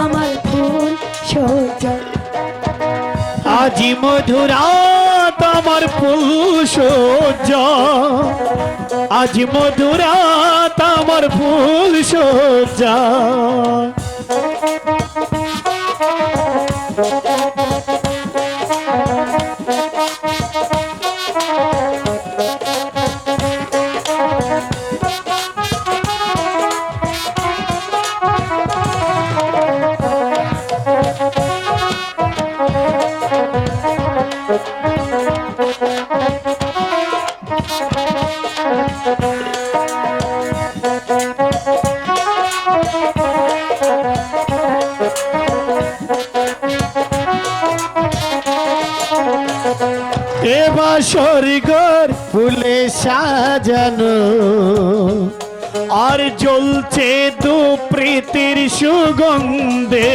আমার ফুল সোজা। আজি মধুরাত আমার ফুল সোজা, আজি মধুরাত আমার ফুল সোজা। এবার স্বর্গর ফুলে সাজানো, আর জ্বলছে দু প্রীতির সুগন্ধে।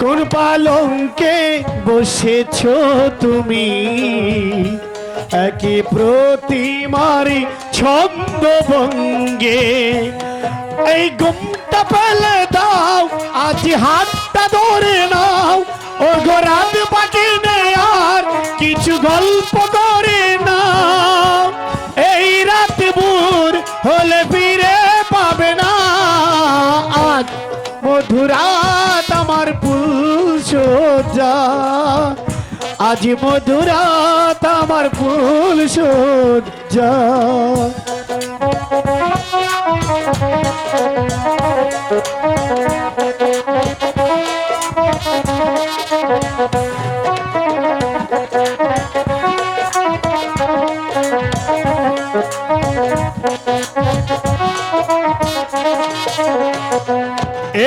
কোন পালঙ্কে বসেছ তুমি, একই প্রতিমারি ছন্দভঙ্গে। এই গুমটা ফেলে দাও, আজ হাতটা ধরে নাও, ও গোরাত বাকি নেই আর কিছু গল্প করে নাও। এই রাত ভোর হলে ফিরে পাবে না, আজ মধুরাত আমার ফুল সোজা, আজ মধুরাত আমার ফুল সোজা।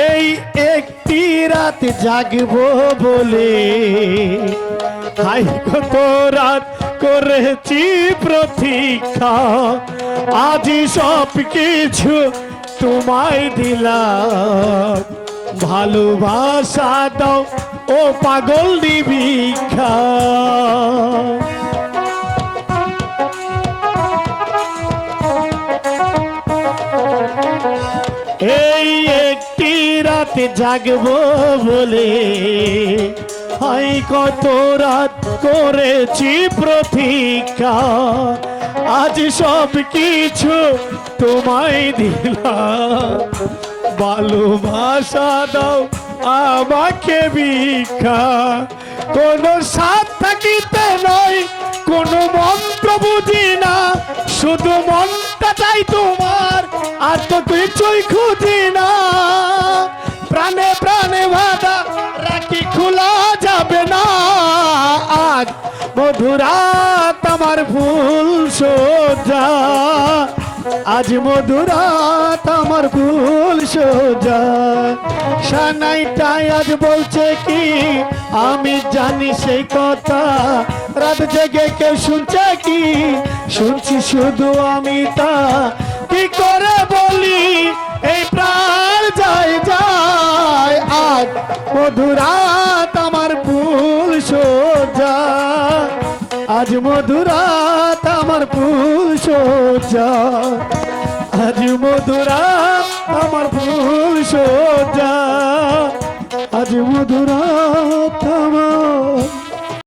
এই একটি রাত জাগবো বলে, হাই কত রাত করেছি প্রতীক্ষা। আজ সব কিছু তোমায় দিলাম, ভালোবাসা দাও ও পাগল নিবিক্ষা। এই একটি রাতে জাগবো বলে, হাই কত রাত করেছি প্রতীক্ষা। আজ সব কিছু তোমায় দিলাম, ভালোবাসা দাও আমাকে ভিক্ষা। কোনো সাথ থাকিতে নয়, কোনো মন্ত্র বুঝি না, শুধু মনটা চাই তোমার, আর তো কিছুই খুঁজি না। প্রাণে প্রাণে বাধা রাখি, খোলা যাবে না। আজ মধুরাত আমার ফুল সোজা, আজ মধুরাত আমার ফুল সোজা। সানাইটাই আজ বলছে কি, আমি জানি সেই কথা, রাত জেগে কেউ শুনছে কি, শুনছি শুধু আমি তা। কি করে বলি এই প্রাণ যায় যায়, আজ মধুরাত আমার ফুল সোজা, আজ মধুরাত আমার ফুল সোজা, আজ মধুরাত আমার ফুল সোজা, আজ মধুরাত